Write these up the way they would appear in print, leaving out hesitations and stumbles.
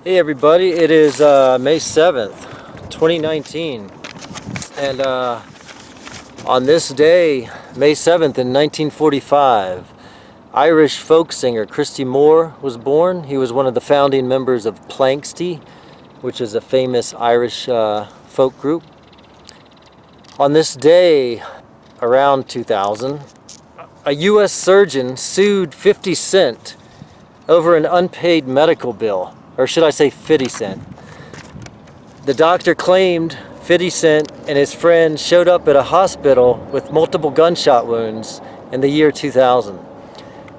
Hey everybody, it is May 7th, 2019, and on this day, May 7th in 1945, Irish folk singer Christy Moore was born. He was one of the founding members of Planxty, which is a famous Irish folk group. On this day, around 2000, a U.S. surgeon sued 50 Cent over an unpaid medical bill. Or should I say 50 Cent. The doctor claimed 50 Cent and his friend showed up at a hospital with multiple gunshot wounds in the year 2000,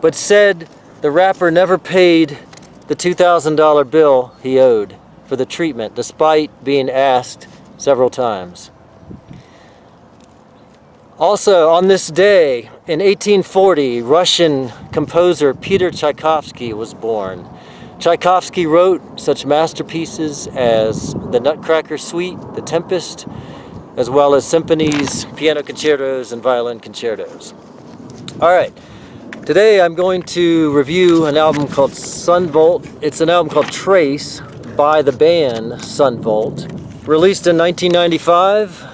but said the rapper never paid the $2,000 bill he owed for the treatment, despite being asked several times. Also, on this day, in 1840, Russian composer Peter Tchaikovsky was born. Tchaikovsky wrote such masterpieces as the Nutcracker Suite, The Tempest, as well as symphonies, piano concertos, and violin concertos. All right, today I'm going to review an album called Sunvolt. It's an album called Trace by the band Sunvolt. Released in 1995,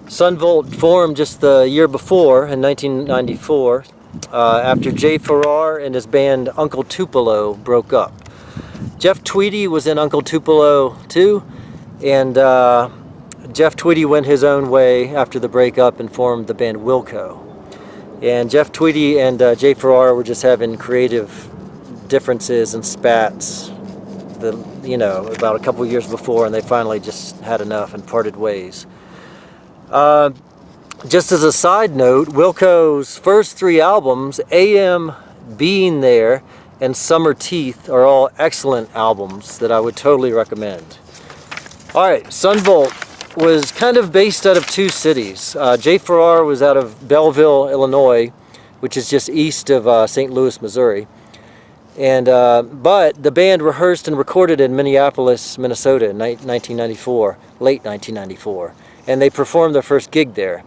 Sunvolt formed just the year before, in 1994, after Jay Farrar and his band Uncle Tupelo broke up. Jeff Tweedy was in Uncle Tupelo too, and Jeff Tweedy went his own way after the breakup and formed the band Wilco. And Jeff Tweedy and Jay Farrar were just having creative differences and spats, about a couple years before, and they finally just had enough and parted ways. Just as a side note, Wilco's first three albums, AM, Being There, and Summer Teeth, are all excellent albums that I would totally recommend. Alright, Sunvolt was kind of based out of two cities. Jay Farrar was out of Belleville, Illinois, which is just east of St. Louis, Missouri. And but the band rehearsed and recorded in Minneapolis, Minnesota in 1994, late 1994. And they performed their first gig there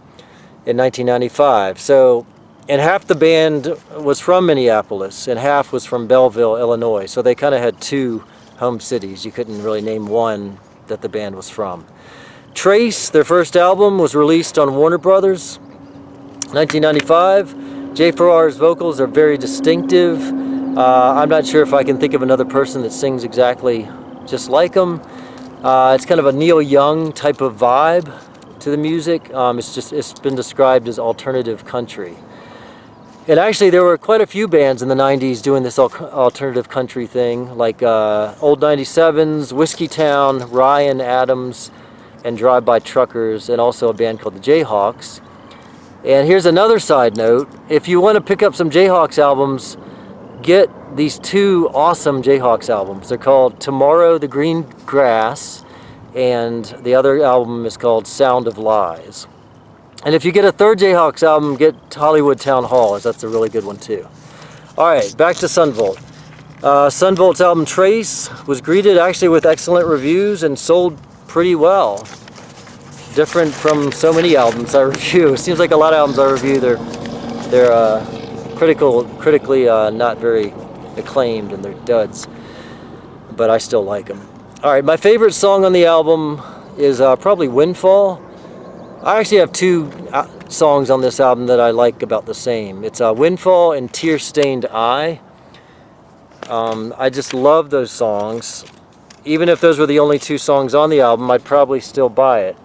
in 1995. So, and half the band was from Minneapolis and half was from Belleville, Illinois. So they kind of had two home cities. You couldn't really name one that the band was from. Trace, their first album, was released on Warner Brothers, 1995. Jay Farrar's vocals are very distinctive. I'm not sure if I can think of another person that sings exactly just like him. It's kind of a Neil Young type of vibe to the music. It's been described as alternative country. And actually there were quite a few bands in the 90s doing this alternative country thing, like Old 97s, Whiskey Town, Ryan Adams, and Drive-By Truckers, and also a band called the Jayhawks. And here's another side note. If you want to pick up some Jayhawks albums, get these two awesome Jayhawks albums. They're called Tomorrow the Green Grass, and the other album is called Sound of Lies. And if you get a third Jayhawks album, get Hollywood Town Hall, as that's a really good one too. Alright, back to Sunvolt. Sunvolt's album Trace was greeted actually with excellent reviews and sold pretty well. Different from so many albums I review. It seems like a lot of albums I review, they're critically not very acclaimed and they're duds, but I still like them. Alright, my favorite song on the album is probably Windfall. I actually have two songs on this album that I like about the same. It's Windfall and Tear-Stained Eye. I just love those songs. Even if those were the only two songs on the album, I'd probably still buy it.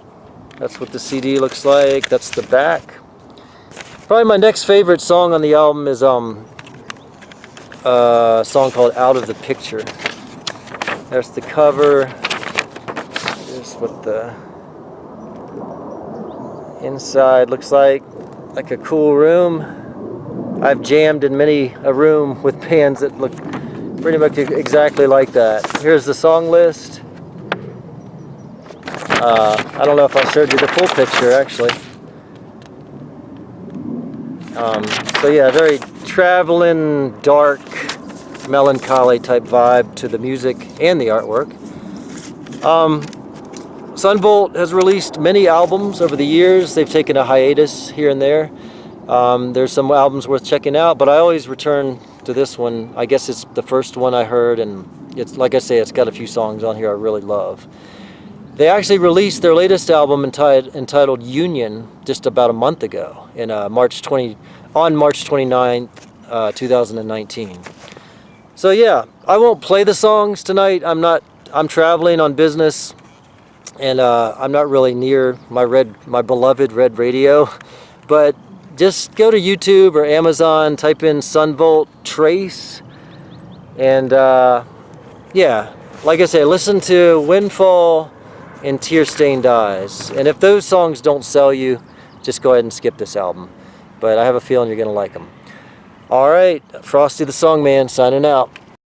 That's what the CD looks like. That's the back. Probably my next favorite song on the album is a song called Out of the Picture. There's the cover. Here's what the inside looks like a cool room. I've jammed in many a room with bands that look pretty much exactly like that. Here's the song list. I don't know if I showed you the full picture actually. So yeah, very traveling, dark, melancholy type vibe to the music and the artwork. Sunvolt has released many albums over the years. They've taken a hiatus here and there. There's some albums worth checking out, but I always return to this one. I guess it's the first one I heard, and It's like I say, it's got a few songs on here I really love. They actually released their latest album entitled Union just about a month ago, in March 29th, 2019. So yeah, I won't play the songs tonight. I'm traveling on business, and I'm not really near my beloved Red Radio. But just go to YouTube or Amazon, type in Sunvolt Trace, and yeah, like I say, listen to Windfall and Tear Stained Eyes. And if those songs don't sell you, just go ahead and skip this album. But I have a feeling you're going to like them. All right, Frosty the Songman signing out.